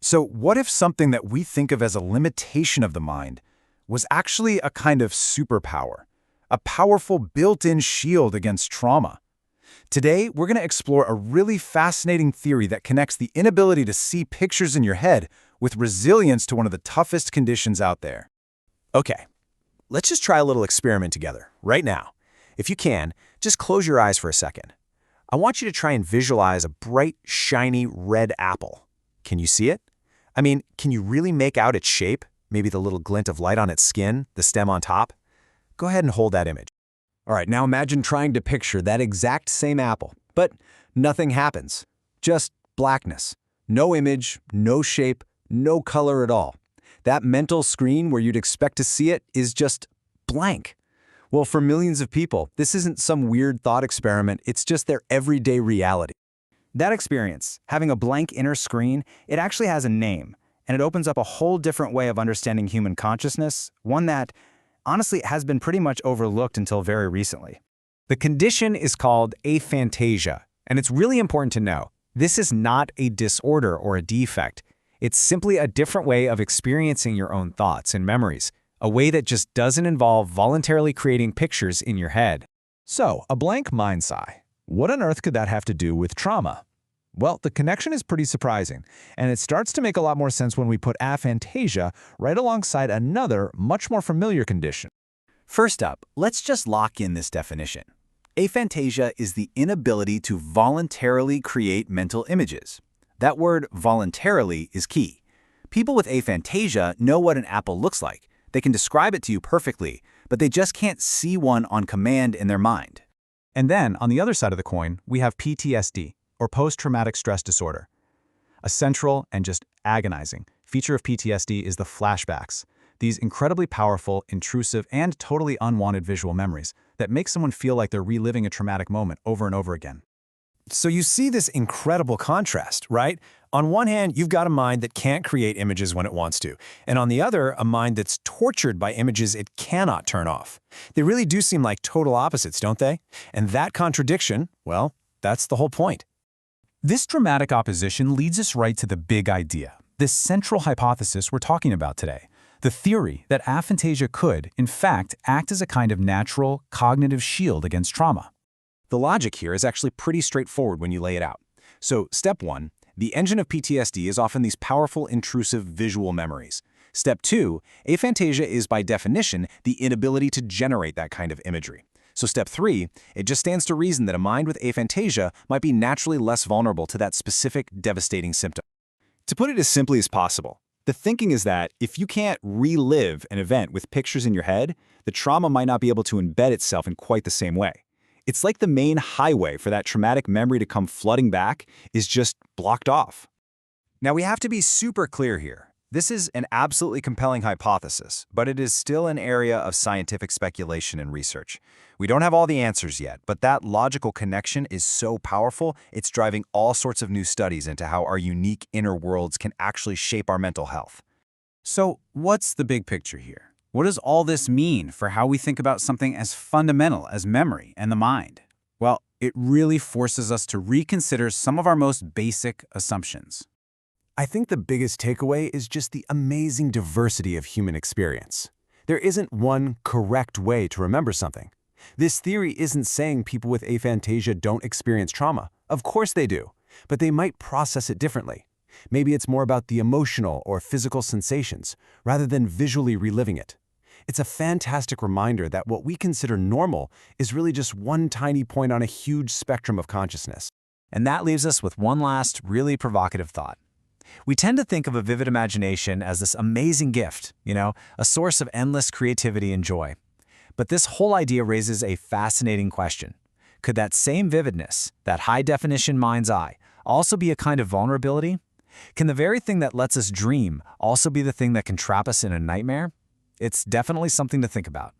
So what if something that we think of as a limitation of the mind was actually a kind of superpower, a powerful built-in shield against trauma? Today, we're going to explore a really fascinating theory that connects the inability to see pictures in your head with resilience to one of the toughest conditions out there. Okay, let's just try a little experiment together, right now. If you can, just close your eyes for a second. I want you to try and visualize a bright, shiny red apple. Can you see it? I mean, can you really make out its shape? Maybe the little glint of light on its skin, the stem on top? Go ahead and hold that image. All right, now imagine trying to picture that exact same apple, but nothing happens. Just blackness. No image, no shape, no color at all. That mental screen where you'd expect to see it is just blank. Well, for millions of people, this isn't some weird thought experiment, it's just their everyday reality. That experience, having a blank inner screen, it actually has a name, and it opens up a whole different way of understanding human consciousness, one that, honestly, has been pretty much overlooked until very recently. The condition is called aphantasia, and it's really important to know. This is not a disorder or a defect. It's simply a different way of experiencing your own thoughts and memories, a way that just doesn't involve voluntarily creating pictures in your head. So, a blank mind's eye. What on earth could that have to do with trauma? Well, the connection is pretty surprising, and it starts to make a lot more sense when we put aphantasia right alongside another, much more familiar condition. First up, let's just lock in this definition. Aphantasia is the inability to voluntarily create mental images. That word voluntarily is key. People with aphantasia know what an apple looks like. They can describe it to you perfectly, but they just can't see one on command in their mind. And then, on the other side of the coin, we have PTSD, or post-traumatic stress disorder. A central and just agonizing feature of PTSD is the flashbacks, these incredibly powerful, intrusive, and totally unwanted visual memories that make someone feel like they're reliving a traumatic moment over and over again. So you see this incredible contrast, right? On one hand, you've got a mind that can't create images when it wants to, and on the other, a mind that's tortured by images it cannot turn off. They really do seem like total opposites, don't they? And that contradiction, well, that's the whole point. This dramatic opposition leads us right to the big idea, this central hypothesis we're talking about today, the theory that aphantasia could, in fact, act as a kind of natural, cognitive shield against trauma. The logic here is actually pretty straightforward when you lay it out. So, step 1, the engine of PTSD is often these powerful, intrusive visual memories. Step 2, aphantasia is by definition the inability to generate that kind of imagery. So step 3, it just stands to reason that a mind with aphantasia might be naturally less vulnerable to that specific devastating symptom. To put it as simply as possible, the thinking is that if you can't relive an event with pictures in your head, the trauma might not be able to embed itself in quite the same way. It's like the main highway for that traumatic memory to come flooding back is just blocked off. Now we have to be super clear here. This is an absolutely compelling hypothesis, but it is still an area of scientific speculation and research. We don't have all the answers yet, but that logical connection is so powerful, it's driving all sorts of new studies into how our unique inner worlds can actually shape our mental health. So, what's the big picture here? What does all this mean for how we think about something as fundamental as memory and the mind? Well, it really forces us to reconsider some of our most basic assumptions. I think the biggest takeaway is just the amazing diversity of human experience. There isn't one correct way to remember something. This theory isn't saying people with aphantasia don't experience trauma. Of course they do, but they might process it differently. Maybe it's more about the emotional or physical sensations, rather than visually reliving it. It's a fantastic reminder that what we consider normal is really just one tiny point on a huge spectrum of consciousness. And that leaves us with one last, really provocative thought. We tend to think of a vivid imagination as this amazing gift, a source of endless creativity and joy. But this whole idea raises a fascinating question. Could that same vividness, that high-definition mind's eye, also be a kind of vulnerability? Can the very thing that lets us dream also be the thing that can trap us in a nightmare? It's definitely something to think about.